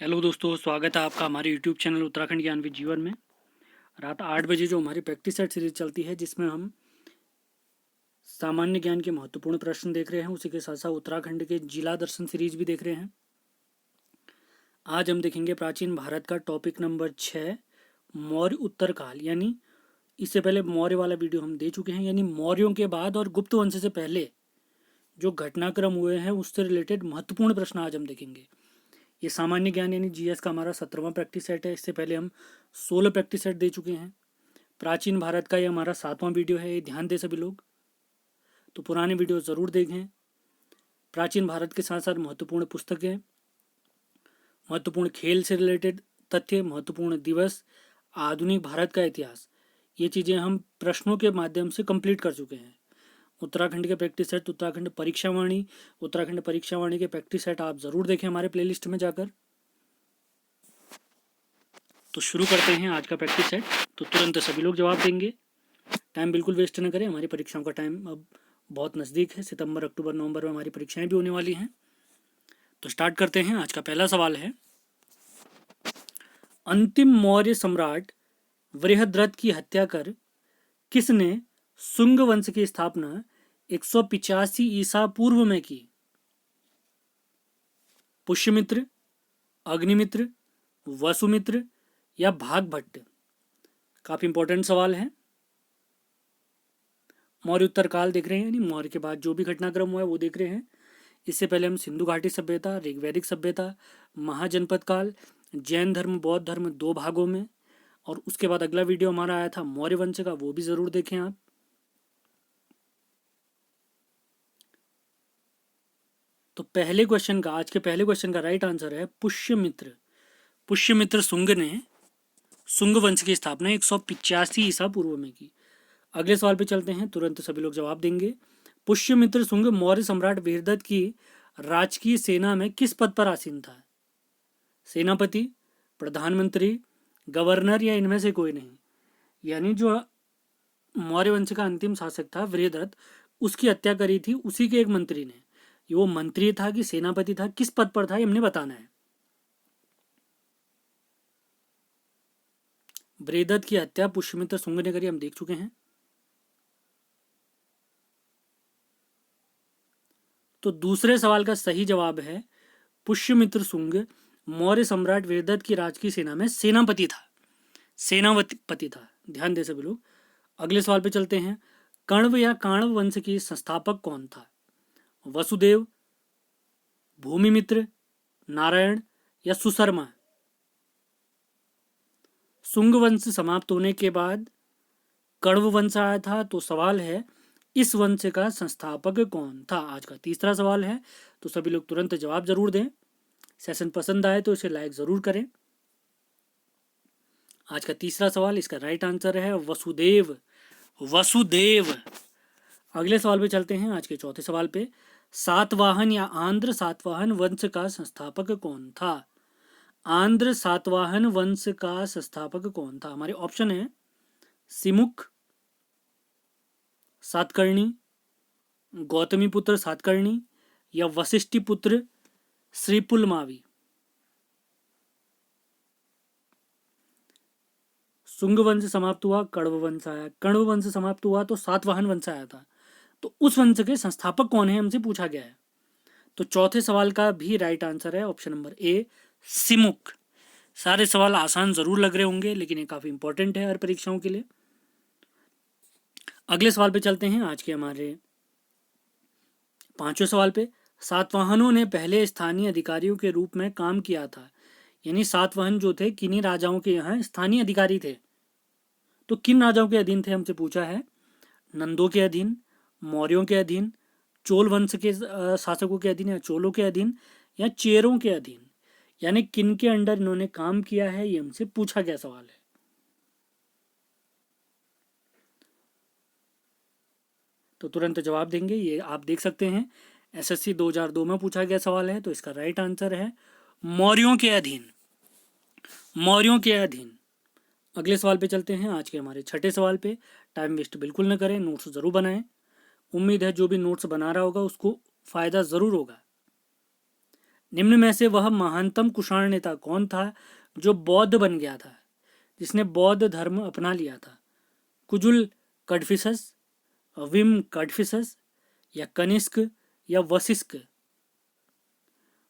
Hello दोस्तों, स्वागत है आपका हमारे यूट्यूब चैनल उत्तराखंड ज्ञान विद जीवन में। रात 8 बजे जो हमारी प्रैक्टिस सेट सीरीज चलती है, जिसमें हम सामान्य ज्ञान के महत्वपूर्ण प्रश्न देख रहे हैं, उसी के साथ साथ उत्तराखंड के जिला दर्शन सीरीज भी देख रहे हैं। आज हम देखेंगे प्राचीन भारत का टॉपिक नंबर 6, मौर्य उत्तर काल। यानी इससे पहले मौर्य वाला वीडियो हम दे चुके हैं, यानी मौर्यों के बाद और गुप्त वंश से पहले जो घटनाक्रम हुए हैं उससे रिलेटेड महत्वपूर्ण प्रश्न आज हम देखेंगे। ये सामान्य ज्ञान यानी जीएस का हमारा 17वां प्रैक्टिस सेट है। इससे पहले हम 16 प्रैक्टिस सेट दे चुके हैं। प्राचीन भारत का ये हमारा 7वां वीडियो है, ये ध्यान दे सभी लोग, तो पुराने वीडियो ज़रूर देखें। प्राचीन भारत के साथ साथ महत्वपूर्ण पुस्तकें, महत्वपूर्ण खेल से रिलेटेड तथ्य, महत्वपूर्ण दिवस, आधुनिक भारत का इतिहास, ये चीज़ें हम प्रश्नों के माध्यम से कंप्लीट कर चुके हैं। उत्तराखंड के प्रैक्टिस सेट, उत्तराखंड परीक्षा वाणी के प्रैक्टिस सेट आप ज़रूर देखें हमारे प्लेलिस्ट में जाकर। तो शुरू करते हैं आज का प्रैक्टिस सेट। तो तुरंत सभी लोग जवाब देंगे, टाइम बिल्कुल वेस्ट न करें। हमारी परीक्षाओं का टाइम अब बहुत नज़दीक है। सितंबर, अक्टूबर, नवंबर में हमारी परीक्षाएं भी होने वाली हैं। तो स्टार्ट करते हैं। आज का पहला सवाल है, अंतिम मौर्य सम्राट वृहद्रथ की हत्या कर किसने शुंग वंश की स्थापना 185 ईसा पूर्व में की? पुष्यमित्र, अग्निमित्र, वसुमित्र या भागभट्ट? काफी इंपॉर्टेंट सवाल है। मौर्य उत्तर काल देख रहे हैं, यानी मौर्य के बाद जो भी घटनाक्रम हुआ है वो देख रहे हैं। इससे पहले हम सिंधु घाटी सभ्यता, ऋग्वैदिक सभ्यता, महाजनपद काल, जैन धर्म, बौद्ध धर्म, 2 भागों में। और उसके बाद अगला वीडियो हमारा आया था मौर्य वंश का, वो भी जरूर देखें आप। तो पहले क्वेश्चन का, आज के पहले क्वेश्चन का राइट आंसर है पुष्यमित्र। पुष्यमित्र शुंग ने शुंग वंश की स्थापना 185 ईसा पूर्व में की। अगले सवाल पे चलते हैं, तुरंत सभी लोग जवाब देंगे। पुष्यमित्र शुंग मौर्य सम्राट वीरदत्त की राजकीय सेना में किस पद पर आसीन था? सेनापति, प्रधानमंत्री, गवर्नर या इनमें से कोई नहीं? यानी जो मौर्य वंश का अंतिम शासक था वृहद्रथ, उसकी हत्या करी थी उसी के एक मंत्री ने। वो मंत्री था कि सेनापति था, किस पद पर था, ये हमने बताना है। वृहद्रथ की हत्या पुष्यमित्र शुंग ने करी, हम देख चुके हैं। तो दूसरे सवाल का सही जवाब है पुष्यमित्र शुंग मौर्य सम्राट वृहद्रथ की राजकीय सेना में सेनापति था। ध्यान दे सभी लोग। अगले सवाल पे चलते हैं। कण्व या काण्व वंश की संस्थापक कौन था? वसुदेव, भूमिमित्र, नारायण या सुशर्मा? शुंग वंश समाप्त होने के बाद कण्व वंश आया था। तो सवाल है, इस वंश का संस्थापक कौन था? आज का तीसरा सवाल है, तो सभी लोग तुरंत जवाब जरूर दें। सेशन पसंद आए तो इसे लाइक जरूर करें। आज का तीसरा सवाल, इसका राइट आंसर है वसुदेव। वसुदेव। अगले सवाल पे चलते हैं, आज के चौथे सवाल पे। सातवाहन या आंध्र सातवाहन वंश का संस्थापक कौन था? आंध्र सातवाहन वंश का संस्थापक कौन था? हमारे ऑप्शन है सिमुख, सातकर्णी, गौतमी पुत्र सातकर्णी या वशिष्ठी पुत्र श्रीपुलमावी। शुंग वंश समाप्त हुआ, कण्व वंश आया। कण्व वंश समाप्त हुआ तो सातवाहन वंश आया था। तो उस वंश के संस्थापक कौन है, हमसे पूछा गया है। तो चौथे सवाल का भी राइट आंसर है ऑप्शन नंबर ए, सिमुख। सारे सवाल आसान जरूर लग रहे होंगे, लेकिन ये काफी इंपॉर्टेंट है हर परीक्षाओं के लिए। अगले सवाल पे चलते हैं, आज के हमारे पांचवें सवाल पे। सातवाहनों ने पहले स्थानीय अधिकारियों के रूप में काम किया था। यानी सातवाहन जो थे, किन्हीं राजाओं के यहाँ स्थानीय अधिकारी थे। तो किन राजाओं के अधीन थे, हमसे पूछा है। नंदों के अधीन, मौर्यों के अधीन, चोल वंश के शासकों के अधीन या चोलों के अधीन या चेरों के अधीन? यानी किन के अंडर इन्होंने काम किया है, ये हमसे पूछा गया सवाल है। तो तुरंत जवाब देंगे। ये आप देख सकते हैं, एसएससी 2002 में पूछा गया सवाल है। तो इसका राइट आंसर है मौर्यों के अधीन। मौर्यों के अधीन। अगले सवाल पे चलते हैं, आज के हमारे छठे सवाल पे। टाइम वेस्ट बिल्कुल न करें, नोट्स जरूर बनाएं। उम्मीद है जो भी नोट्स बना रहा होगा उसको फायदा जरूर होगा। निम्न में से वह महानतम कुषाण नेता कौन था जो बौद्ध बन गया था, जिसने बौद्ध धर्म अपना लिया था? कुजुल कडफिसस, विम कडफिसस, या कनिष्क, या वशिष्क?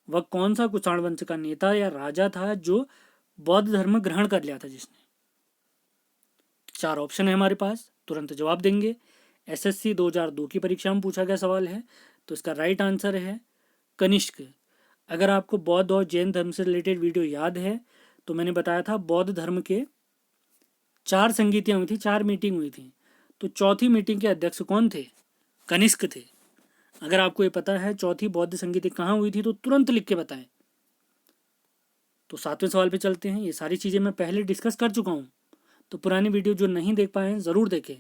वह कौन सा कुषाण वंश का नेता या राजा था जो बौद्ध धर्म ग्रहण कर लिया था जिसने? 4 ऑप्शन है हमारे पास, तुरंत जवाब देंगे। एसएससी 2002 की परीक्षा में पूछा गया सवाल है, तो इसका राइट आंसर है कनिष्क। अगर आपको बौद्ध और जैन धर्म से रिलेटेड वीडियो याद है तो मैंने बताया था बौद्ध धर्म के 4 संगीतियाँ हुई थी, 4 मीटिंग हुई थी, तो चौथी मीटिंग के अध्यक्ष कौन थे? कनिष्क थे। अगर आपको ये पता है चौथी बौद्ध संगीति कहाँ हुई थी तो तुरंत लिख के बताएं। तो 7वें सवाल पे चलते हैं। ये सारी चीज़ें मैं पहले डिस्कस कर चुका हूँ, तो पुरानी वीडियो जो नहीं देख पाए हैं ज़रूर देखें।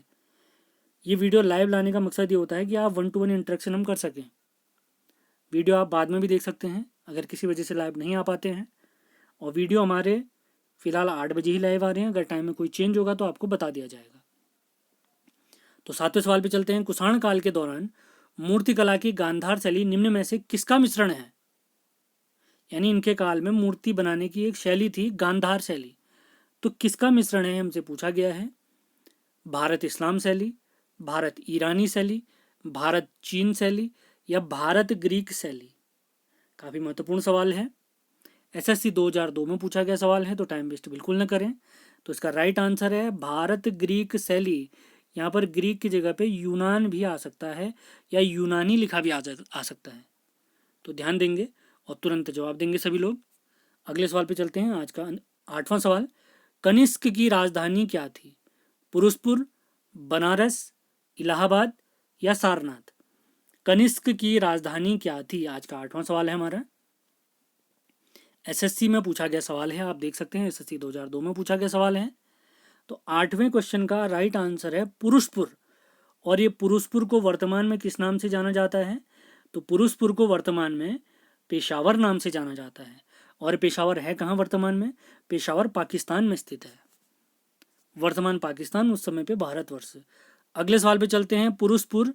ये वीडियो लाइव लाने का मकसद ये होता है कि आप 1-to-1 इंटरेक्शन हम कर सकें। वीडियो आप बाद में भी देख सकते हैं अगर किसी वजह से लाइव नहीं आ पाते हैं, और वीडियो हमारे फिलहाल 8 बजे ही लाइव आ रहे हैं। अगर टाइम में कोई चेंज होगा तो आपको बता दिया जाएगा। तो 7वें सवाल पे चलते हैं। कुषाण काल के दौरान मूर्तिकला की गांधार शैली निम्न में से किसका मिश्रण है? यानी इनके काल में मूर्ति बनाने की एक शैली थी गांधार शैली, तो किसका मिश्रण है हमसे पूछा गया है। भारत इस्लाम शैली, भारत ईरानी शैली, भारत चीन शैली, या भारत ग्रीक शैली? काफ़ी महत्वपूर्ण सवाल है, एसएससी 2002 में पूछा गया सवाल है, तो टाइम वेस्ट बिल्कुल न करें। तो इसका राइट आंसर है भारत ग्रीक शैली। यहाँ पर ग्रीक की जगह पे यूनान भी आ सकता है, या यूनानी लिखा भी आ सकता है, तो ध्यान देंगे और तुरंत जवाब देंगे सभी लोग। अगले सवाल पे चलते हैं। आज का 8वां सवाल, कनिष्क की राजधानी क्या थी? पुरुषपुर, बनारस, इलाहाबाद, या सारनाथ? कनिष्क की राजधानी क्या थी? आज का 8वां सवाल है हमारा। एसएससी में पूछा गया सवाल है, आप देख सकते हैं एसएससी 2002 में पूछा गया सवाल है। तो 8वें क्वेश्चन का राइट आंसर है पुरुषपुर। और ये पुरुषपुर को वर्तमान में किस नाम से जाना जाता है? तो पुरुषपुर को वर्तमान में पेशावर नाम से जाना जाता है। और पेशावर है कहाँ वर्तमान में? पेशावर पाकिस्तान में स्थित है। वर्तमान पाकिस्तान, उस समय पे भारतवर्ष। अगले सवाल पे चलते हैं। पुरुषपुर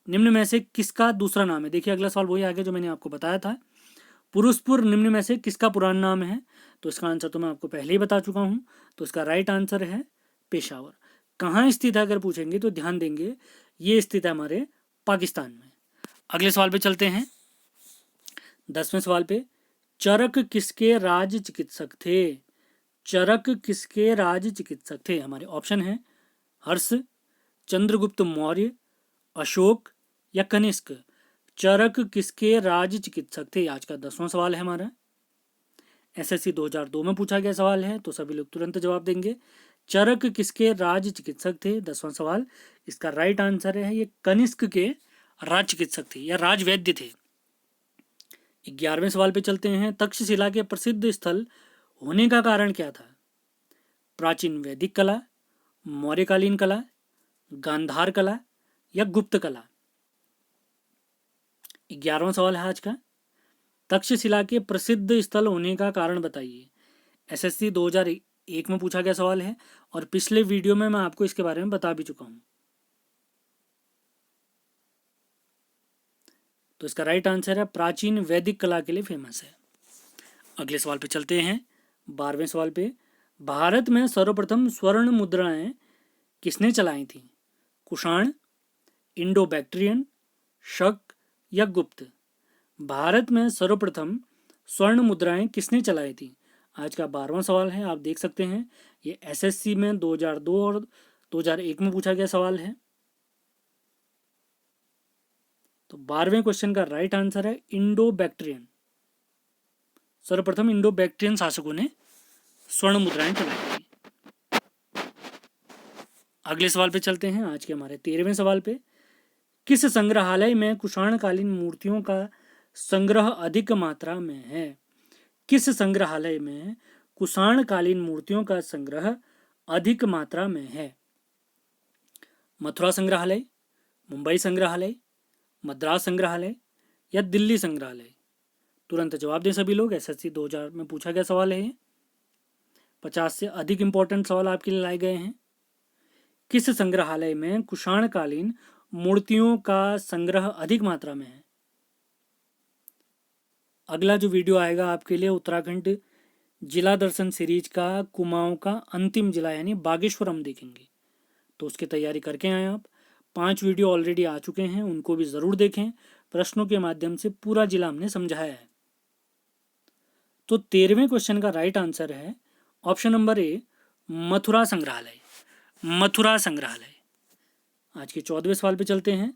निम्न में से किसका दूसरा नाम है? देखिए अगला सवाल वही आगे जो मैंने आपको बताया था। पुरुषपुर निम्न में से किसका पुराना नाम है? तो इसका आंसर तो मैं आपको पहले ही बता चुका हूँ, तो इसका राइट आंसर है पेशावर। कहाँ स्थित है अगर पूछेंगे तो ध्यान देंगे, ये स्थित है हमारे पाकिस्तान में। अगले सवाल पे चलते हैं। 10वें सवाल पे, चरक किसके राज चिकित्सक थे? चरक किसके राज चिकित्सक थे? हमारे ऑप्शन है हर्ष, चंद्रगुप्त मौर्य, अशोक, या कनिष्क? चरक किसके राज चिकित्सक थे? आज का 10वां सवाल है हमारा। एसएससी 2002 में पूछा गया सवाल है, तो सभी लोग तुरंत जवाब देंगे। चरक किसके राज चिकित्सक थे? 10वां सवाल। इसका राइट आंसर है ये कनिष्क के राज चिकित्सक थे या राज वैद्य थे। 11वें सवाल पे चलते हैं। तक्षशिला के प्रसिद्ध स्थल होने का कारण क्या था? प्राचीन वैदिक कला, मौर्यकालीन कला, गांधार कला, या गुप्त कला? 11वां सवाल है आज का। तक्षशिला के प्रसिद्ध स्थल होने का कारण बताइए। एसएससी 2001 में पूछा गया सवाल है, और पिछले वीडियो में मैं आपको इसके बारे में बता भी चुका हूं। तो इसका राइट आंसर है प्राचीन वैदिक कला के लिए फेमस है। अगले सवाल पे चलते हैं। 12वें सवाल पे, भारत में सर्वप्रथम स्वर्ण मुद्राएं किसने चलाई थी? कुषाण, इंडो बैक्ट्रियन, शक, या गुप्त? भारत में सर्वप्रथम स्वर्ण मुद्राएं किसने चलाई थी? आज का 12वां सवाल है, आप देख सकते हैं ये एसएससी में 2002 और 2001 में पूछा गया सवाल है। तो 12वें क्वेश्चन का राइट आंसर है इंडो बैक्ट्रियन। सर्वप्रथम इंडो बैक्ट्रियन शासकों ने स्वर्ण मुद्राएं चलाई थी। अगले सवाल पे चलते हैं। आज के हमारे 13वें सवाल पे, किस संग्रहालय में कुषाणकालीन मूर्तियों का संग्रह अधिक मात्रा में है? किस संग्रहालय में कुषाणकालीन मूर्तियों का संग्रह अधिक मात्रा में है? मथुरा संग्रहालय, मुंबई संग्रहालय, मद्रास संग्रहालय, या दिल्ली संग्रहालय? तुरंत जवाब दें सभी लोग, एसएससी 2000 में पूछा गया सवाल है। 50 से अधिक इंपॉर्टेंट सवाल आपके लिए लाए गए हैं। किस संग्रहालय में कुषाणकालीन मूर्तियों का संग्रह अधिक मात्रा में है? अगला जो वीडियो आएगा आपके लिए उत्तराखंड जिला दर्शन सीरीज का कुमाऊं का अंतिम जिला यानी बागेश्वर हम देखेंगे, तो उसकी तैयारी करके आए आप। 5 वीडियो ऑलरेडी आ चुके हैं, उनको भी ज़रूर देखें। प्रश्नों के माध्यम से पूरा जिला हमने समझाया है। तो 13वें क्वेश्चन का राइट आंसर है ऑप्शन नंबर ए, मथुरा संग्रहालय। मथुरा संग्रहालय। आज के 14वें सवाल पे चलते हैं।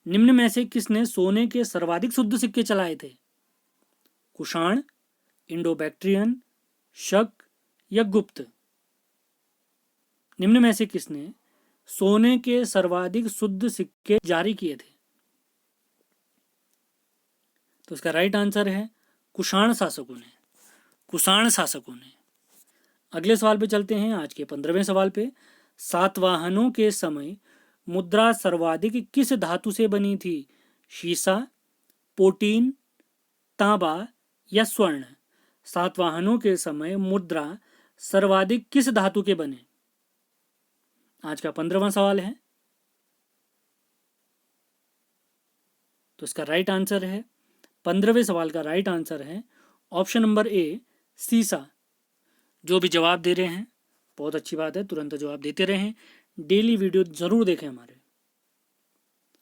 निम्न में से किसने सोने के सर्वाधिक शुद्ध सिक्के चलाए थे? कुषाण, इंडो बैक्ट्रियन, शक या गुप्त? निम्न में से किसने सोने के सर्वाधिक शुद्ध सिक्के जारी किए थे? तो इसका राइट आंसर है कुषाण शासकों ने। कुषाण शासकों ने। अगले सवाल पे चलते हैं, आज के 15वें सवाल पे। सातवाहनों के समय मुद्रा सर्वाधिक किस धातु से बनी थी? शीशा, पोटीन, तांबा या स्वर्ण? सातवाहनों के समय मुद्रा सर्वाधिक किस धातु के बने? आज का 15वां सवाल है। तो इसका राइट आंसर है 15वें सवाल का राइट आंसर है ऑप्शन नंबर ए, सीसा। जो भी जवाब दे रहे हैं बहुत अच्छी बात है, तुरंत जवाब देते रहें। डेली वीडियो ज़रूर देखें हमारे,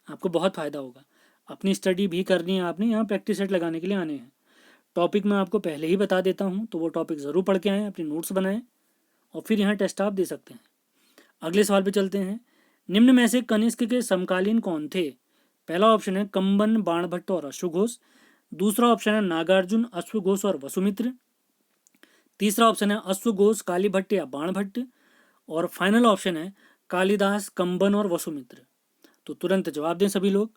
आपको बहुत फ़ायदा होगा। अपनी स्टडी भी करनी है आपने, यहाँ प्रैक्टिस सेट लगाने के लिए आने हैं। टॉपिक मैं आपको पहले ही बता देता हूँ, तो वो टॉपिक ज़रूर पढ़ के आएँ, अपनी नोट्स बनाएं और फिर यहाँ टेस्ट आप दे सकते हैं। अगले सवाल पे चलते हैं। निम्न में से कनिष्क के समकालीन कौन थे? पहला ऑप्शन है कंबन, बाणभट्ट और अश्वघोष। दूसरा ऑप्शन है नागार्जुन, अश्वघोष और वसुमित्र। तीसरा ऑप्शन है अश्वघोष, कालीभट्ट या बाणभट्ट। और फाइनल ऑप्शन है कालिदास, कंबन और वसुमित्र। तो तुरंत जवाब दें सभी लोग।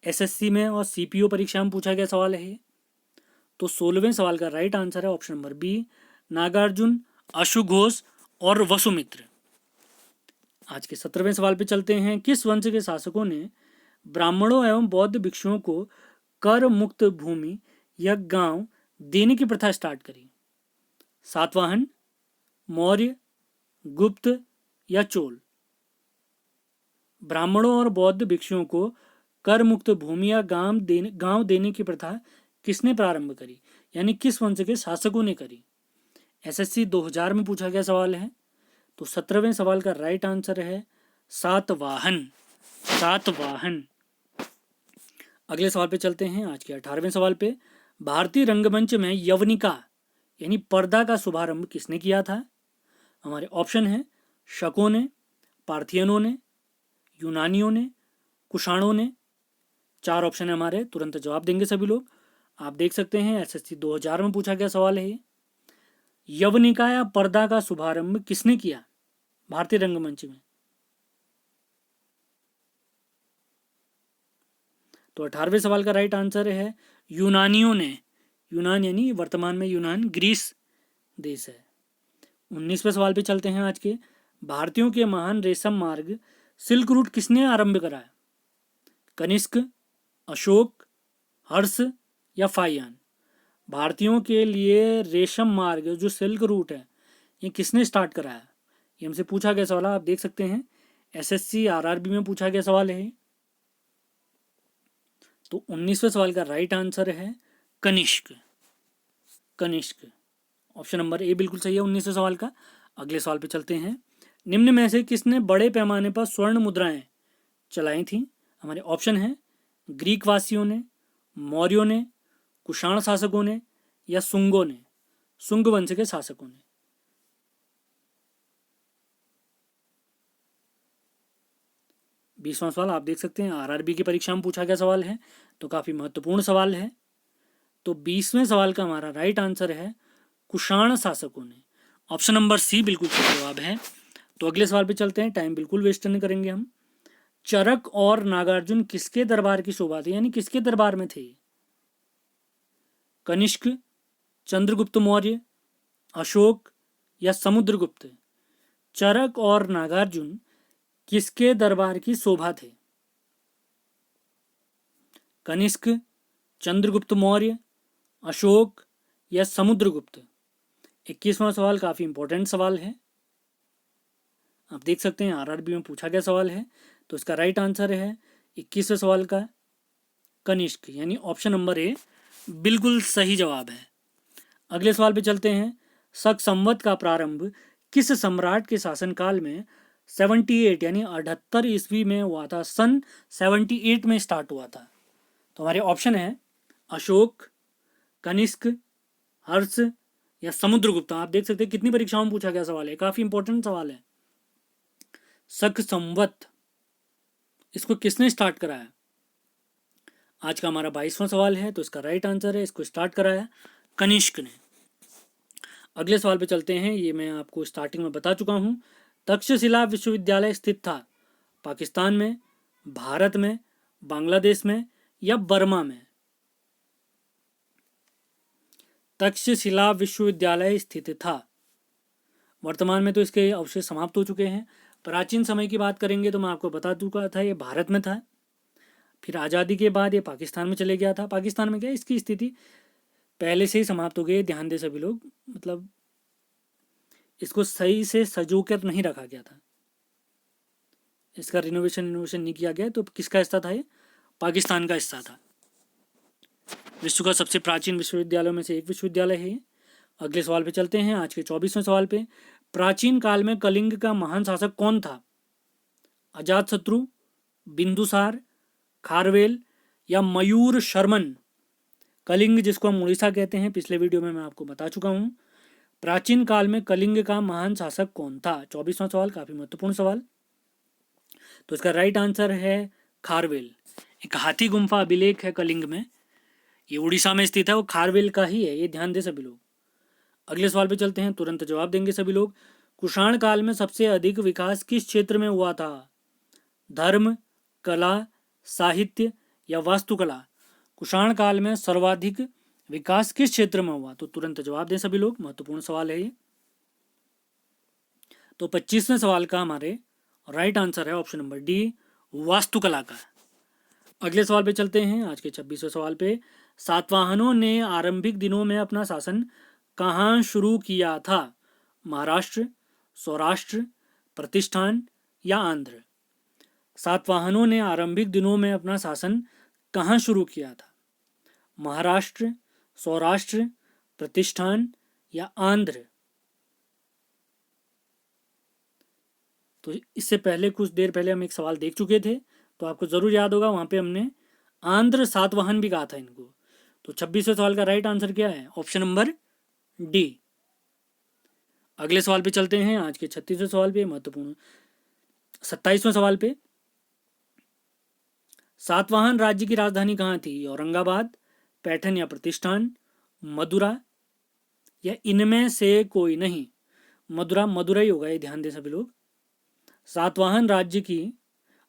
एसएससी में और सीपीओ परीक्षा में पूछा गया सवाल है ये। तो 16वें सवाल का राइट आंसर है ऑप्शन नंबर बी, नागार्जुन, अश्वघोष और वसुमित्र। आज के 17वें सवाल पे चलते हैं। किस वंश के शासकों ने ब्राह्मणों एवं बौद्ध भिक्षुओं को कर मुक्त भूमि या गांव देने की प्रथा स्टार्ट करी? सातवाहन, मौर्य, गुप्त या चोल? ब्राह्मणों और बौद्ध भिक्षुओं को कर मुक्त भूमि या गांव देने की प्रथा किसने प्रारंभ करी, यानी किस वंश के शासकों ने करी? एसएससी 2000 में पूछा गया सवाल है। तो 17वें सवाल का राइट आंसर है सातवाहन। सातवाहन। अगले सवाल पे चलते हैं, आज के 18वें सवाल पे। भारतीय रंगमंच में यवनिका यानी पर्दा का शुभारंभ किसने किया था? हमारे ऑप्शन है शकों ने, पार्थियनों ने, यूनानियों ने, कुषाणों ने। 4 ऑप्शन है हमारे, तुरंत जवाब देंगे सभी लोग। आप देख सकते हैं एसएससी 2000 में पूछा गया सवाल है। यवनिका या पर्दा का शुभारंभ किसने किया भारतीय रंगमंच में? तो 18वें सवाल का राइट आंसर है यूनानियों ने। यूनान यानी वर्तमान में यूनान ग्रीस देश है। 19वें सवाल पे चलते हैं आज के। भारतीयों के महान रेशम मार्ग सिल्क रूट किसने आरंभ कराया? कनिष्क, अशोक, हर्ष या फाहियान? भारतीयों के लिए रेशम मार्ग जो सिल्क रूट है ये किसने स्टार्ट कराया? ये हमसे पूछा गया सवाल, आप देख सकते हैं एसएससी आरआरबी में पूछा गया सवाल है। तो 19वें सवाल का राइट आंसर है Kanishk. Kanishk. Option number A बिल्कुल सही है 19वें सवाल का। अगले सवाल पे चलते हैं। निम्न में से किसने बड़े पैमाने पर स्वर्ण मुद्राएं चलाई थी? हमारे ऑप्शन है ग्रीक वासियों ने, मौर्यों ने, कुषाण शासकों ने या सुंगों ने, सुंग वंश के शासकों ने। बीसवां सवाल आप देख सकते हैं आरआरबी की परीक्षा में पूछा गया सवाल है, तो काफी महत्वपूर्ण सवाल है। तो 20वें सवाल का हमारा राइट आंसर है कुषाण शासकों ने। ऑप्शन नंबर सी बिल्कुल सही जवाब है। तो अगले सवाल पे चलते हैं, टाइम बिल्कुल वेस्ट नहीं करेंगे हम। चरक और नागार्जुन किसके दरबार की शोभा थी, यानी किसके दरबार में थे? कनिष्क, चंद्रगुप्त मौर्य, अशोक या समुद्रगुप्त? चरक और नागार्जुन किसके दरबार की शोभा थे? कनिष्क, चंद्रगुप्त मौर्य, अशोक या समुद्रगुप्त? 21वां सवाल काफी इंपॉर्टेंट सवाल है, आप देख सकते हैं आरआरबी में पूछा गया सवाल है। तो इसका राइट आंसर है 21वें सवाल का कनिष्क, यानी ऑप्शन नंबर ए बिल्कुल सही जवाब है। अगले सवाल पे चलते हैं। शक संवत का प्रारंभ किस सम्राट के शासनकाल में 78 यानी 78 ईस्वी में हुआ था? सन 78 में स्टार्ट हुआ था। तो हमारे ऑप्शन है अशोक, कनिष्क, हर्ष या समुद्रगुप्त। आप देख सकते हैं कितनी परीक्षाओं में पूछा गया सवाल है, काफी इंपॉर्टेंट सवाल है। शक संवत इसको किसने स्टार्ट कराया? आज का हमारा 22वां सवाल है, तो इसका राइट आंसर है इसको स्टार्ट कराया कनिष्क ने। अगले सवाल पे चलते हैं। ये मैं आपको स्टार्टिंग में बता चुका हूँ। तक्षशिला विश्वविद्यालय स्थित था पाकिस्तान में, भारत में, बांग्लादेश में या बर्मा में? तक्षशिला विश्वविद्यालय स्थित था। वर्तमान में तो इसके अवशेष समाप्त हो चुके हैं। प्राचीन समय की बात करेंगे तो मैं आपको बता चुका था ये भारत में था, फिर आज़ादी के बाद ये पाकिस्तान में चले गया था। पाकिस्तान में क्या इसकी स्थिति पहले से ही समाप्त हो गई, ध्यान दे सभी लोग, मतलब इसको सही से सजो कर नहीं रखा गया था, इसका रिनोवेशन नहीं किया गया। तो किसका हिस्सा था ये? पाकिस्तान का हिस्सा था। विश्व का सबसे प्राचीन विश्वविद्यालयों में से एक विश्वविद्यालय है। अगले सवाल पे चलते हैं, आज के 24वें सवाल पे। प्राचीन काल में कलिंग का महान शासक कौन था? अजातशत्रु, बिंदुसार, खारवेल या मयूर शर्मन? कलिंग जिसको हम उड़ीसा कहते हैं, पिछले वीडियो में मैं आपको बता चुका हूँ। प्राचीन काल में कलिंग का महान शासक कौन था? 24वां सवाल, काफी महत्वपूर्ण सवाल। तो इसका राइट आंसर है खारवेल। एक हाथी गुम्फा अभिलेख है कलिंग में, ये उड़ीसा में स्थित है, वो खारवेल का ही है, ये ध्यान दे सभी लोग। अगले सवाल पे चलते हैं, तुरंत जवाब देंगे सभी लोग। कुषाण काल में सबसे अधिक विकास किस क्षेत्र में हुआ था? धर्म, कला, साहित्य या वास्तुकला? कुषाण काल में सर्वाधिक विकास किस क्षेत्र में हुआ? तो तुरंत जवाब दें सभी लोग, महत्वपूर्ण सवाल है ये। तो 25वें सवाल का हमारे राइट आंसर है ऑप्शन नंबर डी, वास्तुकला का। अगले सवाल पे चलते हैं, आज के 26वें सवाल पे। सातवाहनों ने आरंभिक दिनों में अपना शासन कहाँ शुरू किया था? महाराष्ट्र, सौराष्ट्र, प्रतिष्ठान या आंध्र? सातवाहनों ने आरंभिक दिनों में अपना शासन कहाँ शुरू किया था? महाराष्ट्र, सौराष्ट्र, प्रतिष्ठान या आंध्र? तो इससे पहले कुछ देर पहले हम एक सवाल देख चुके थे, तो आपको जरूर याद होगा, वहां पे हमने आंध्र सातवाहन भी कहा था इनको। तो 26वें सवाल का राइट आंसर क्या है? Option number D. अगले सवाल पे चलते हैं, आज के 36वें सवाल पे, महत्वपूर्ण 27वें सवाल पे। सातवाहन राज्य की राजधानी कहाँ थी? औरंगाबाद, पैठन या प्रतिष्ठान, मदुरा या इनमें से कोई नहीं? मदुरा ही होगा, ये ध्यान दें सभी लोग। सातवाहन राज्य की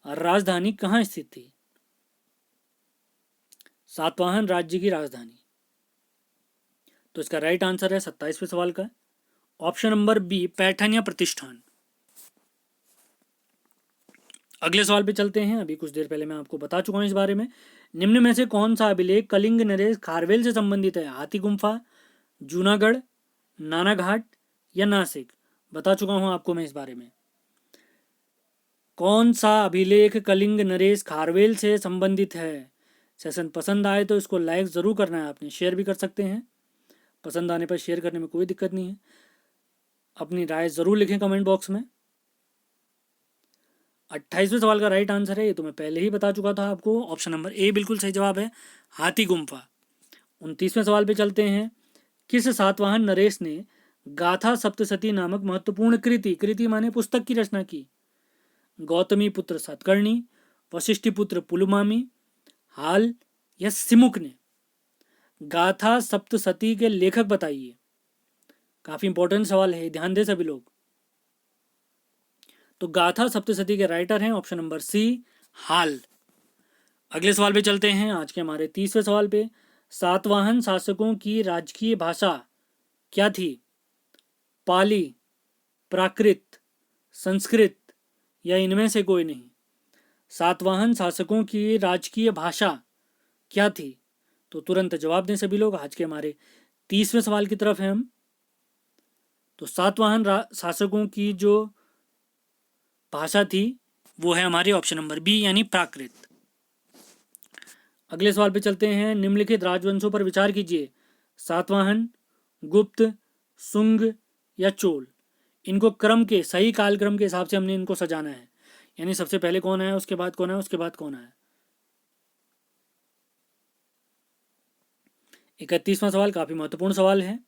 राजधानी कहाँ स्थित थी? सातवाहन राज्य की राजधानी, तो इसका राइट आंसर है 27वें सवाल का ऑप्शन नंबर बी, पैठन या प्रतिष्ठान। अगले सवाल पे चलते हैं। अभी कुछ देर पहले मैं आपको बता चुका हूं इस बारे में। निम्न में से कौन सा अभिलेख कलिंग नरेश खारवेल से संबंधित है? हाथी गुम्फा, जूनागढ़, नानाघाट या नासिक? बता चुका हूं आपको मैं इस बारे में। कौन सा अभिलेख कलिंग नरेश खारवेल से संबंधित है? सेशन पसंद आए तो इसको लाइक जरूर करना है आपने, शेयर भी कर सकते हैं, पसंद आने पर शेयर करने में कोई दिक्कत नहीं है। अपनी राय जरूर लिखें कमेंट बॉक्स में। 28वें सवाल का राइट आंसर है, ये तो मैं पहले ही बता चुका था आपको, ऑप्शन नंबर ए बिल्कुल सही जवाब है, हाथी गुम्फा। 29वें सवाल पे चलते हैं। किस सातवाहन नरेश ने गाथा सप्तशती नामक महत्वपूर्ण कृति माने पुस्तक की रचना की? गौतमी पुत्र सातकर्णी, वशिष्ठी पुत्र पुलुमामी, हाल या सिमुक ने? गाथा सप्तशती के लेखक बताइए। काफी इंपॉर्टेंट सवाल है, ध्यान दे सभी लोग। तो गाथा सप्तशती के राइटर हैं ऑप्शन नंबर सी, हाल। अगले सवाल पे चलते हैं, आज के हमारे 30वें सवाल पे। सातवाहन शासकों की राजकीय भाषा क्या थी? पाली, प्राकृत, संस्कृत या इनमें से कोई नहीं? सातवाहन शासकों की राजकीय भाषा क्या थी? तो तुरंत जवाब दें सभी लोग। आज के हमारे 30वें सवाल की तरफ है हम। तो सातवाहन शासकों की जो भाषा थी वो है हमारी ऑप्शन नंबर बी, यानी प्राकृत। अगले सवाल पे चलते हैं। निम्नलिखित राजवंशों पर विचार कीजिए। सातवाहन, गुप्त, शुंग या चोल। इनको क्रम के, सही कालक्रम के हिसाब से हमने इनको सजाना है, यानी सबसे पहले कौन है, उसके बाद कौन है, उसके बाद कौन है। 31वां सवाल काफी महत्वपूर्ण सवाल है,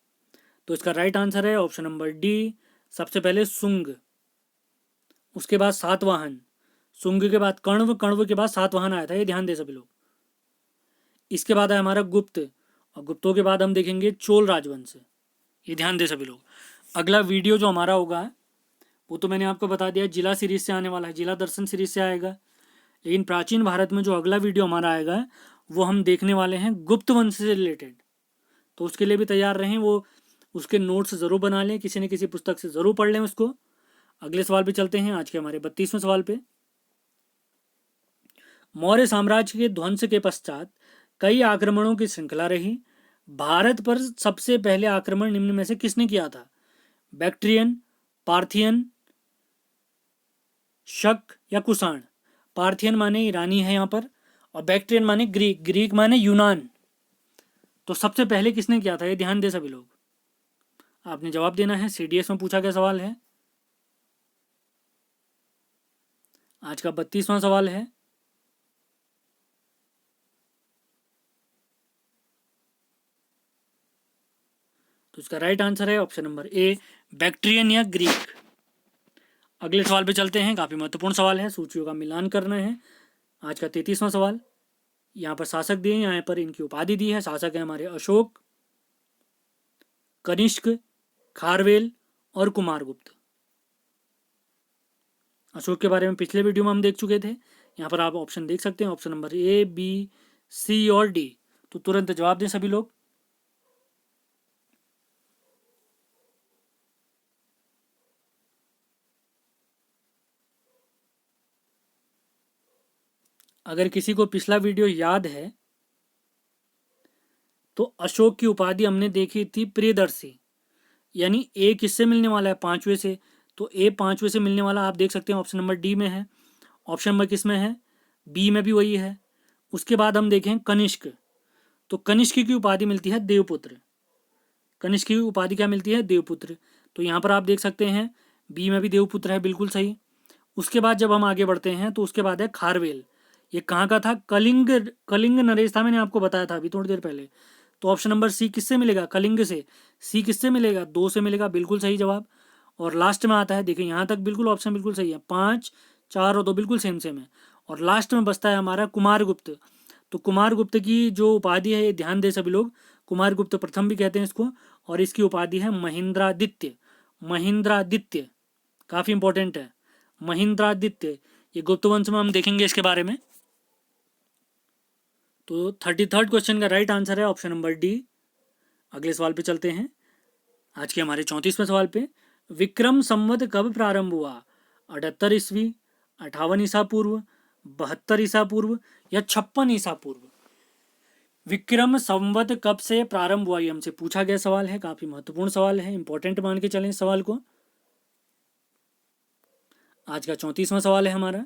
तो इसका राइट आंसर है ऑप्शन नंबर डी। सबसे पहले शुंग, उसके बाद सातवाहन, शुंग के बाद कण्व, कण्व के बाद सातवाहन आया था, ये ध्यान दे सभी लोग। इसके बाद है हमारा गुप्त, और गुप्तों के बाद हम देखेंगे चोल राजवंश, ये ध्यान दे सभी लोग। अगला वीडियो जो हमारा होगा वो तो मैंने आपको बता दिया, जिला सीरीज से आने वाला है, जिला दर्शन सीरीज से आएगा। लेकिन प्राचीन भारत में जो अगला वीडियो हमारा आएगा वो हम देखने वाले हैं गुप्त वंश से रिलेटेड, तो उसके लिए भी तैयार रहें। वो उसके नोट्स ज़रूर बना लें, किसी न किसी पुस्तक से ज़रूर पढ़ लें उसको। अगले सवाल पे चलते हैं, आज के हमारे 32वें सवाल पे। मौर्य साम्राज्य के ध्वंस के पश्चात कई आक्रमणों की श्रृंखला रही। भारत पर सबसे पहले आक्रमण निम्न में से किसने किया था? बैक्ट्रियन, पार्थियन, शक या कुषाण। पार्थियन माने ईरानी है यहाँ पर, और बैक्ट्रियन माने ग्रीक, ग्रीक माने यूनान। तो सबसे पहले किसने किया था, ये ध्यान दे सभी लोग। आपने जवाब देना है, सीडीएस में पूछा गया सवाल है। आज का 32वां सवाल है। तो इसका राइट आंसर है ऑप्शन नंबर ए, बैक्ट्रियन या ग्रीक। अगले सवाल पे चलते हैं, काफी महत्वपूर्ण सवाल है, सूचियों का मिलान करना है। आज का 33वां सवाल। यहाँ पर शासक दिए, यहाँ पर इनकी उपाधि दी है। शासक है हमारे अशोक, कनिष्क, खारवेल और कुमारगुप्त। अशोक के बारे में पिछले वीडियो में हम देख चुके थे। यहाँ पर आप ऑप्शन देख सकते हैं, ऑप्शन नंबर ए, बी, सी और डी। तो तुरंत जवाब दें सभी लोग। अगर किसी को पिछला वीडियो याद है तो अशोक की उपाधि हमने देखी थी प्रियदर्शी, यानी ए किससे मिलने वाला है? पांचवे से। तो ए पांचवे से मिलने वाला आप देख सकते हैं ऑप्शन नंबर डी में है। ऑप्शन नंबर किस में है? बी में भी वही है। उसके बाद हम देखें कनिष्क, तो कनिष्क की उपाधि मिलती है देवपुत्र। कनिष्क की उपाधि क्या मिलती है? देवपुत्र। तो यहाँ पर आप देख सकते हैं बी में भी देवपुत्र है, बिल्कुल सही। उसके बाद जब हम आगे बढ़ते हैं तो उसके बाद है खारवेल। ये कहाँ का था? कलिंग, कलिंग नरेश था, मैंने आपको बताया था अभी थोड़ी देर पहले। तो ऑप्शन नंबर सी किससे मिलेगा? कलिंग से। सी किससे मिलेगा? 2 से मिलेगा, बिल्कुल सही जवाब। और लास्ट में आता है, देखिए यहाँ तक बिल्कुल ऑप्शन बिल्कुल सही है, 5, 4 और 2 बिल्कुल सेम सेम है। और लास्ट में बचता है हमारा कुमारगुप्त। तो कुमारगुप्त की जो उपाधि है, ये ध्यान दे सभी लोग, कुमारगुप्त प्रथम भी कहते हैं इसको, और इसकी उपाधि है महेंद्रादित्य। महेंद्रादित्य काफ़ी इंपॉर्टेंट है, महेंद्रादित्य। ये गुप्त वंश में हम देखेंगे इसके बारे में। तो 33rd क्वेश्चन का राइट आंसर है ऑप्शन नंबर डी। अगले सवाल पे चलते हैं, आज के हमारे 34वें सवाल पे। विक्रम संवत कब प्रारंभ हुआ? 78 ईस्वी, 58 ईसा पूर्व, 72 ईसा पूर्व या 56 ईसा पूर्व। विक्रम संवत कब से प्रारंभ हुआ, ये हमसे पूछा गया सवाल है, काफी महत्वपूर्ण सवाल है, इंपॉर्टेंट मान के चलें इस सवाल को। आज का 34वां सवाल है हमारा,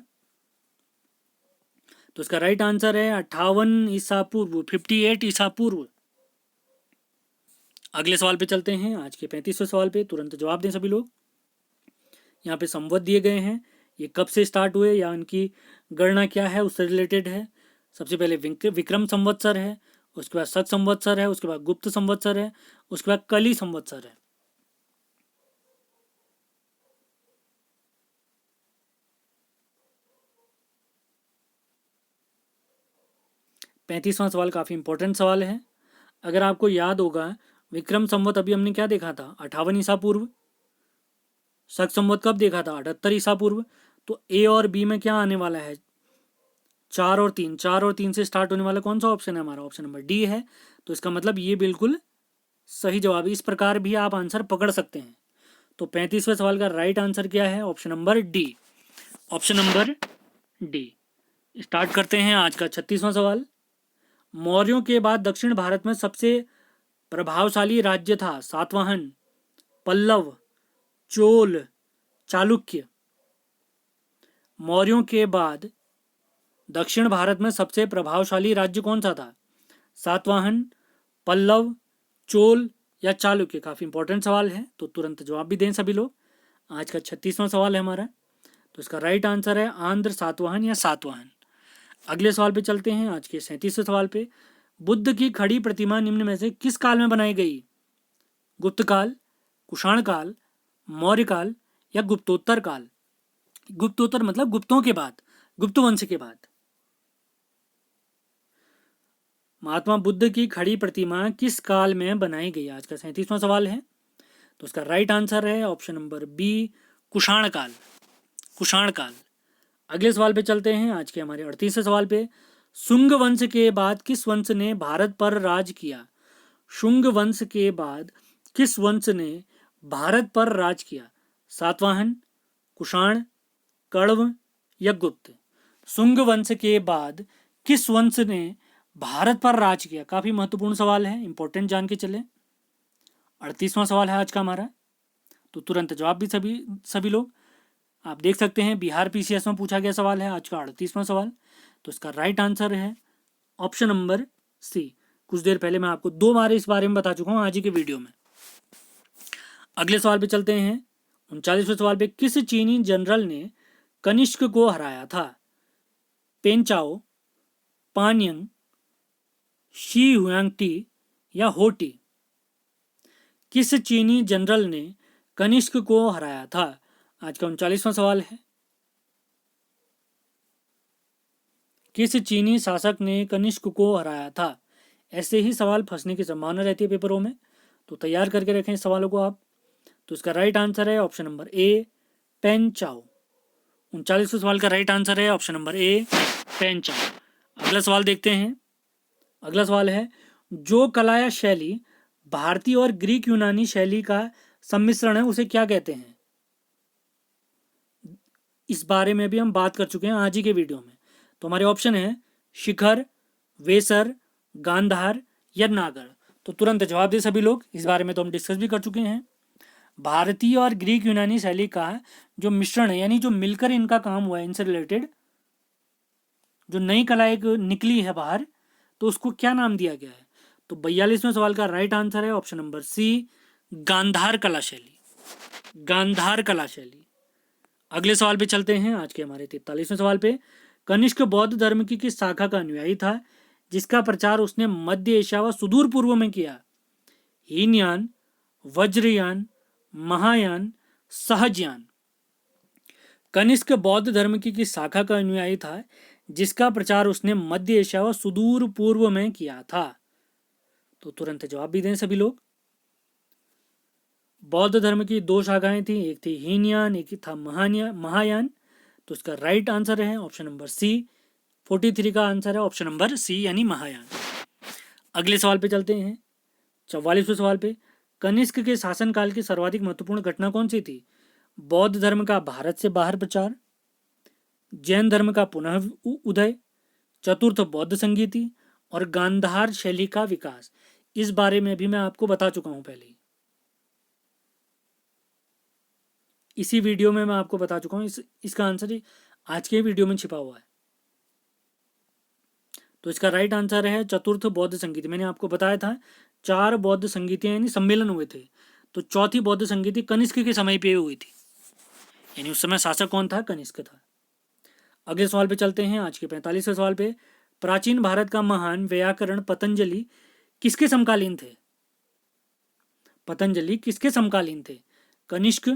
तो इसका राइट आंसर है 58 ईसा पूर्व, 58 ईसा पूर्व। अगले सवाल पे चलते हैं, आज के 35वें सवाल पे। तुरंत जवाब दें सभी लोग। यहाँ पे संवत दिए गए हैं, ये कब से स्टार्ट हुए या इनकी गणना क्या है उससे रिलेटेड है। सबसे पहले विक्रम संवत्सर है, उसके बाद शक संवत्सर है, उसके बाद गुप्त संवत्सर है, उसके बाद कली संवत्सर है। 35वां सवाल काफ़ी इंपॉर्टेंट सवाल है। अगर आपको याद होगा, विक्रम संवत अभी हमने क्या देखा था? 58 ईसा पूर्व। शक संवत कब देखा था? 78 ईसा पूर्व। तो ए और बी में क्या आने वाला है? 4 और 3, 4 और 3 से स्टार्ट होने वाला कौन सा ऑप्शन है हमारा? ऑप्शन नंबर डी है। तो इसका मतलब ये बिल्कुल सही जवाब है। इस प्रकार भी आप आंसर पकड़ सकते हैं। तो 35वें सवाल का राइट आंसर क्या है? Option number D. Option number D. Start करते हैं आज का 36वां सवाल। मौर्यों के बाद दक्षिण भारत में सबसे प्रभावशाली राज्य था? सातवाहन, पल्लव, चोल, चालुक्य। मौर्यों के बाद दक्षिण भारत में सबसे प्रभावशाली राज्य कौन सा था? सातवाहन, पल्लव, चोल या चालुक्य? काफी इंपॉर्टेंट सवाल है, तो तुरंत जवाब भी दें सभी लोग। आज का 36वां सवाल है हमारा, तो इसका राइट आंसर है आंध्र, सातवाहन या सातवाहन। अगले सवाल पे चलते हैं, आज के 37वें सवाल पे। बुद्ध की खड़ी प्रतिमा निम्न में से किस काल में बनाई गई? गुप्त काल, कुषाण काल, मौर्य काल या गुप्तोत्तर काल? गुप्तोत्तर मतलब गुप्तों के बाद, गुप्त वंश के बाद। महात्मा बुद्ध की खड़ी प्रतिमा किस काल में बनाई गई? आज का 37वां सवाल है, तो इसका राइट आंसर है ऑप्शन नंबर बी, कुषाण काल, कुषाण काल। अगले सवाल पे चलते हैं, आज के हमारे 38वें सवाल पे। शुंग वंश के बाद किस वंश ने भारत पर राज किया? शुंग वंश के बाद किस वंश ने भारत पर राज किया? सातवाहन, कुषाण, कण्व या गुप्त? शुंग वंश के बाद किस वंश ने भारत पर राज किया? काफी महत्वपूर्ण सवाल है, इंपॉर्टेंट जान के चले। 38वां सवाल है आज का हमारा, तो तुरंत जवाब भी सभी लोग आप देख सकते हैं। बिहार पीसीएस में पूछा गया सवाल है आज का 38वां सवाल, तो इसका राइट आंसर है ऑप्शन नंबर सी। कुछ देर पहले मैं आपको 2 बार इस बारे में बता चुका हूं आज ही के वीडियो में। अगले सवाल पे चलते हैं, 39वें सवाल पे। किस चीनी जनरल ने कनिष्क को हराया था? पेंचाओ, पानयंग, शी हुआंगटी या होटी? किस चीनी जनरल ने कनिष्क को हराया था? आज का 39वां सवाल है। किस चीनी शासक ने कनिष्क को हराया था? ऐसे ही सवाल फंसने की संभावना रहती है पेपरों में, तो तैयार करके रखें इस सवालों को आप। तो इसका राइट आंसर है ऑप्शन नंबर ए, पेन चाओ। 39वें सवाल का राइट आंसर है ऑप्शन नंबर ए, पेन चाओ। अगला सवाल देखते हैं। अगला सवाल है, जो कला या शैली भारतीय और ग्रीक यूनानी शैली का सम्मिश्रण है उसे क्या कहते हैं? इस बारे में भी हम बात कर चुके हैं आज ही के वीडियो में। तो हमारे ऑप्शन है शिखर, वेसर, गांधार या नागर? तो तुरंत जवाब दे सभी लोग, इस बारे में तो हम डिस्कस भी कर चुके हैं। भारतीय और ग्रीक यूनानी शैली का जो मिश्रण है, यानी जो मिलकर इनका काम हुआ है, इनसे रिलेटेड जो नई कला एक निकली है बाहर, तो उसको क्या नाम दिया गया है? तो 42वें सवाल का राइट आंसर है ऑप्शन नंबर सी, गांधार कला शैली, गांधार कला शैली। अगले सवाल पे चलते हैं, आज के हमारे 43वें सवाल पे। कनिष्क बौद्ध धर्म की किस शाखा का अनुयायी था जिसका प्रचार उसने मध्य एशिया व सुदूर पूर्व में किया? हीनयान, वज्रयान, महायान, सहजयान? कनिष्क बौद्ध धर्म की किस शाखा का अनुयायी था जिसका प्रचार उसने मध्य एशिया व सुदूर पूर्व में किया था? तो तुरंत जवाब भी दें सभी लोग। बौद्ध धर्म की 2 शाखाएं थी, एक थी हीनयान, एक था महायान। तो इसका राइट आंसर है ऑप्शन नंबर सी। 43 का आंसर है ऑप्शन नंबर सी, यानी महायान। अगले सवाल पे चलते हैं, 44वें सवाल पे। कनिष्क के शासनकाल की सर्वाधिक महत्वपूर्ण घटना कौन सी थी? बौद्ध धर्म का भारत से बाहर प्रचार, जैन धर्म का पुनः उदय, चतुर्थ बौद्ध संगीति और गांधार शैली का विकास? इस बारे में भी मैं आपको बता चुका हूं पहले, इसी वीडियो में मैं आपको बता चुका हूं। इसका आंसर ही आज के वीडियो में छिपा हुआ है। तो इसका राइट आंसर है चतुर्थ बौद्ध संगीति। मैंने आपको बताया था 4 बौद्ध संगीतियां यानी सम्मेलन हुए थे, तो चौथी बौद्ध संगीति कनिष्क के समय पे हुई थी, यानी उस समय शासक कौन था? कनिष्क था। अगले सवाल पे चलते हैं, आज के 45वें सवाल पे। प्राचीन भारत का महान व्याकरण पतंजलि किसके समकालीन थे? पतंजलि किसके समकालीन थे? कनिष्क,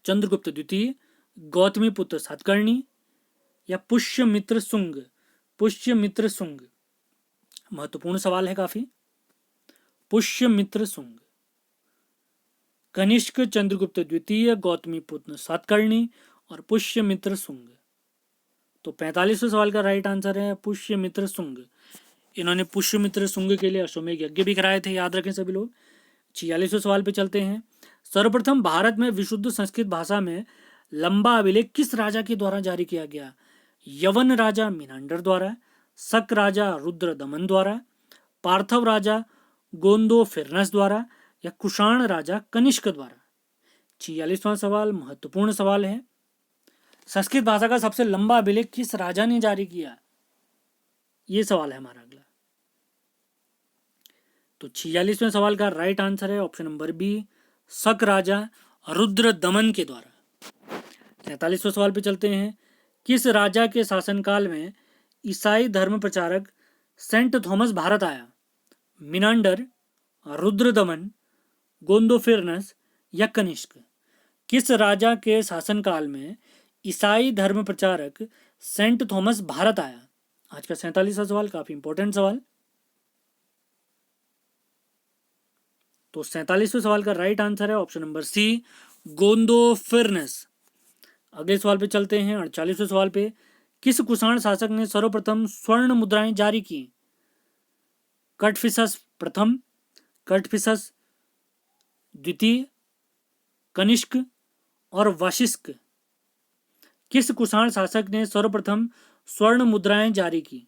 चंद्रगुप्त द्वितीय, गौतमी पुत्र सातकर्णी या पुष्यमित्र शुंग? पुष्यमित्र शुंग महत्वपूर्ण सवाल है काफी। पुष्यमित्र शुंग, कनिष्क, चंद्रगुप्त द्वितीय, गौतमी पुत्र सातकर्णी और पुष्यमित्र शुंग। तो 45वें सवाल का राइट आंसर है पुष्यमित्र शुंग। इन्होंने पुष्यमित्र शुंग के लिए अश्वमेध यज्ञ भी कराए थे, याद रखें सभी लोग। 46वें सवाल पे चलते हैं। सर्वप्रथम भारत में विशुद्ध संस्कृत भाषा में लंबा अभिलेख किस राजा के द्वारा जारी किया गया? यवन राजा मिनांडर द्वारा, शक राजा रुद्र दमन द्वारा, पार्थव राजा गोंदो फिरनस द्वारा या कुषाण राजा कनिष्क द्वारा? 46वां सवाल महत्वपूर्ण सवाल है। संस्कृत भाषा का सबसे लंबा अभिलेख किस राजा ने जारी किया? ये सवाल है हमारा अगला। तो 46वें सवाल का राइट आंसर है ऑप्शन नंबर बी, शक राजा रुद्र दमन के द्वारा। 43वें सवाल पे चलते हैं। किस राजा के शासनकाल में ईसाई धर्म प्रचारक सेंट थॉमस भारत आया? मिनांडर, रुद्रदमन, गोंदोफिरनस या कनिष्क? किस राजा के शासनकाल में ईसाई धर्म प्रचारक सेंट थॉमस भारत आया? आज का 47वां सवाल काफी इंपॉर्टेंट सवाल। तो 47वें सवाल का राइट आंसर है ऑप्शन नंबर सी, गोंदोफिरनस। अगले सवाल पे चलते हैं। 48वें सवाल पे, किस कुषाण शासक ने सर्वप्रथम स्वर्ण मुद्राएं जारी की? कटफिसस प्रथम, कटफिसस द्वितीय, कनिष्क और वाशिष्क? किस कुषाण शासक ने सर्वप्रथम स्वर्ण मुद्राएं जारी की?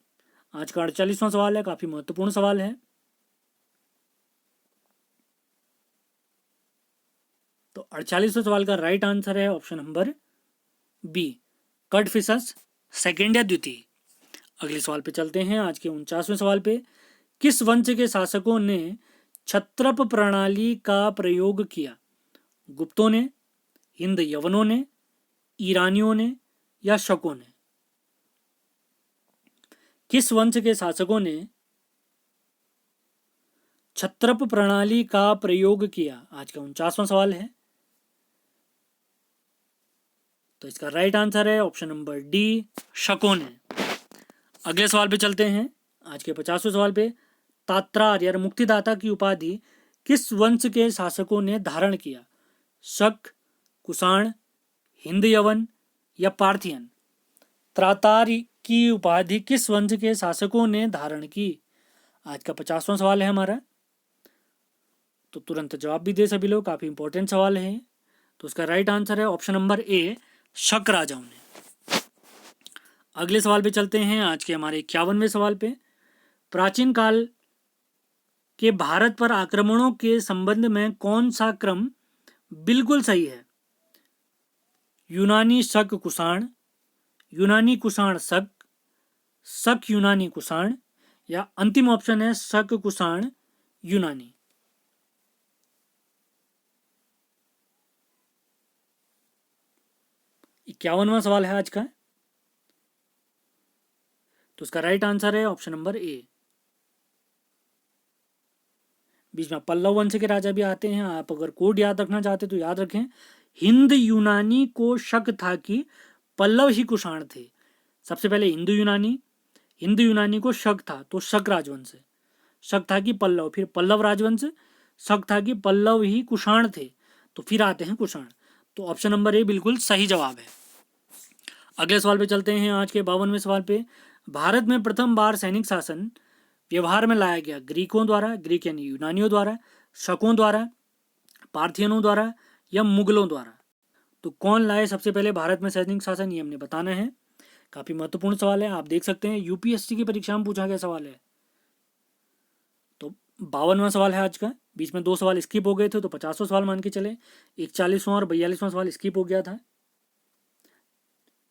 आज का 48वां सवाल है, काफी महत्वपूर्ण सवाल है। तो 48वें सवाल का राइट आंसर है option number B, Kadphises second या द्वितीय। अगले सवाल पे चलते हैं। आज के 49वें सवाल पे, किस वंश के शासकों ने क्षत्रप प्रणाली का प्रयोग किया? गुप्तों ने, हिंद यवनों ने, ईरानियों ने या शकों ने? किस वंश के शासकों ने क्षत्रप प्रणाली का प्रयोग किया? आज का 49वां सवाल है। तो इसका राइट आंसर है ऑप्शन नंबर डी, शकों ने। अगले सवाल पे चलते हैं। आज के 50वें सवाल पे, तात्रार या मुक्तिदाता की उपाधि किस वंश के शासकों ने धारण किया? शक, कुषाण, हिंद यवन या पार्थियन? त्रातार की उपाधि किस वंश के शासकों ने धारण की? आज का 50वां सवाल है हमारा। तो तुरंत जवाब भी दे सभी लोग, काफी इंपॉर्टेंट सवाल है। तो उसका राइट आंसर है ऑप्शन नंबर ए, शक राजाओं ने। अगले सवाल पे चलते हैं। आज के हमारे 51वें सवाल पे, प्राचीन काल के भारत पर आक्रमणों के संबंध में कौन सा क्रम बिल्कुल सही है? यूनानी शक कुषाण, यूनानी कुषाण शक, शक यूनानी कुषाण या अंतिम ऑप्शन है शक कुषाण यूनानी? 51वां सवाल है आज का। तो उसका राइट आंसर है ऑप्शन नंबर ए। बीच में पल्लव वंश के राजा भी आते हैं। आप अगर कोड याद रखना चाहते तो याद रखें, हिंद यूनानी को शक था कि पल्लव ही कुषाण थे। सबसे पहले हिंदू यूनानी को शक था तो शक राजवंश है, शक था कि पल्लव, फिर पल्लव राजवंश, शक था कि पल्लव ही कुषाण थे, तो फिर आते हैं कुषाण। तो ऑप्शन नंबर ए बिल्कुल सही जवाब है। अगले सवाल पे चलते हैं। आज के 52वें सवाल पे, भारत में प्रथम बार सैनिक शासन व्यवहार में लाया गया ग्रीकों द्वारा, ग्रीक यानी यूनानियों द्वारा, शकों द्वारा, पार्थियनों द्वारा या मुगलों द्वारा? तो कौन लाए सबसे पहले भारत में सैनिक शासन, ये हमने बताना है। काफी महत्वपूर्ण सवाल है, आप देख सकते हैं यूपीएससी की परीक्षा में पूछा गया सवाल है। तो 52वां सवाल है आज का। बीच में 2 सवाल स्किप हो गए थे, तो 50वां सवाल मान के चले। 41वां और 42वां सवाल स्किप हो गया था।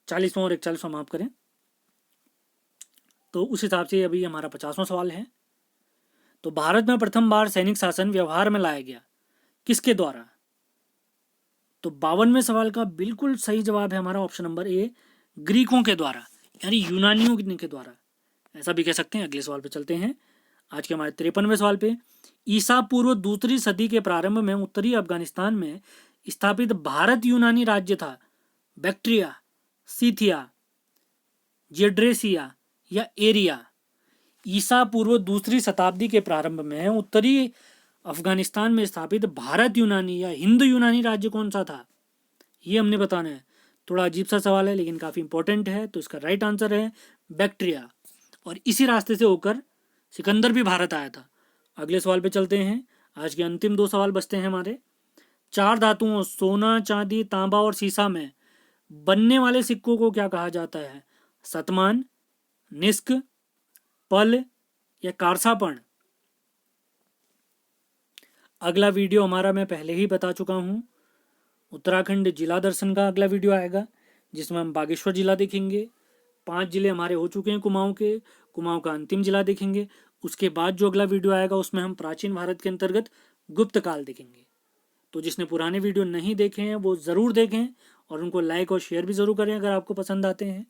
40वां और 41वां माफ करें। तो उस हिसाब से अभी हमारा 50वां सवाल है। तो भारत में प्रथम बार सैनिक शासन व्यवहार में लाया गया किसके द्वारा? तो 52वें सवाल का बिल्कुल सही जवाब है हमारा ऑप्शन नंबर ए, ग्रीकों के द्वारा, यानी यूनानियों के द्वारा, ऐसा भी कह सकते हैं। अगले सवाल पे चलते हैं। आज के हमारे 53वें सवाल पे, ईसा पूर्व दूसरी सदी के प्रारंभ में उत्तरी अफगानिस्तान में स्थापित भारत यूनानी राज्य था बैक्ट्रिया, सीथिया, जेड्रेसिया या एरिया? ईसा पूर्व दूसरी शताब्दी के प्रारंभ में उत्तरी अफगानिस्तान में स्थापित भारत यूनानी या हिंद यूनानी राज्य कौन सा था, ये हमने बताना है। थोड़ा अजीब सा सवाल है लेकिन काफ़ी इंपॉर्टेंट है। तो इसका राइट आंसर है बैक्ट्रिया, और इसी रास्ते से होकर सिकंदर भी भारत आया था। अगले सवाल पे चलते हैं। आज के अंतिम 2 सवाल बचते हैं हमारे। 4 धातुओं सोना, चांदी, तांबा और सीसा में बनने वाले सिक्कों को क्या कहा जाता है? शतमान, निष्क, पल या कारसापण? अगला वीडियो हमारा मैं पहले ही बता चुका हूँ, उत्तराखंड जिला दर्शन का अगला वीडियो आएगा, जिसमें हम बागेश्वर जिला देखेंगे। 5 जिले हमारे हो चुके हैं कुमाऊं के, कुमाऊं का अंतिम जिला देखेंगे। उसके बाद जो अगला वीडियो आएगा उसमें हम प्राचीन भारत के अंतर्गत गुप्त काल देखेंगे। तो जिसने पुराने वीडियो नहीं देखे हैं वो ज़रूर देखें और उनको लाइक और शेयर भी ज़रूर करें अगर आपको पसंद आते हैं।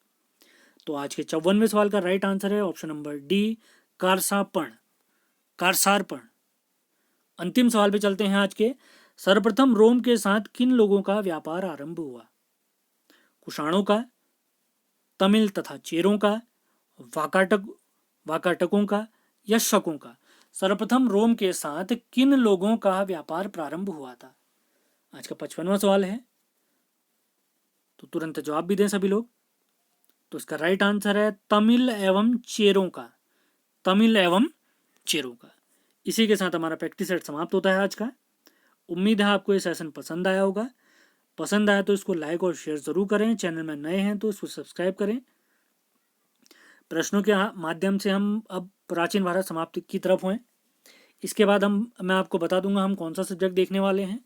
तो आज के 54वें सवाल का राइट आंसर है ऑप्शन नंबर डी, कारसापण, कारसारपण। अंतिम सवाल पे चलते हैं आज के। सर्वप्रथम रोम के साथ किन लोगों का व्यापार आरंभ हुआ? कुषाणों का, तमिल तथा चेरों का, वाकाटकों का या शकों का? सर्वप्रथम रोम के साथ किन लोगों का व्यापार प्रारंभ हुआ था? आज का 55वां सवाल है, तो तुरंत जवाब भी दें सभी लोग। तो इसका राइट आंसर है तमिल एवं चेरों का, तमिल एवं चेरों का। इसी के साथ हमारा प्रैक्टिस सेट समाप्त होता है आज का। उम्मीद है आपको ये सेशन पसंद आया होगा। पसंद आया तो इसको लाइक और शेयर ज़रूर करें। चैनल में नए हैं तो इसको सब्सक्राइब करें। प्रश्नों के माध्यम से हम अब प्राचीन भारत समाप्ति की तरफ हुए। इसके बाद मैं आपको बता दूंगा हम कौन सा सब्जेक्ट देखने वाले हैं।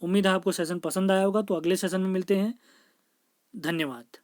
उम्मीद है आपको सेशन पसंद आया होगा। तो अगले सेशन में मिलते हैं। धन्यवाद।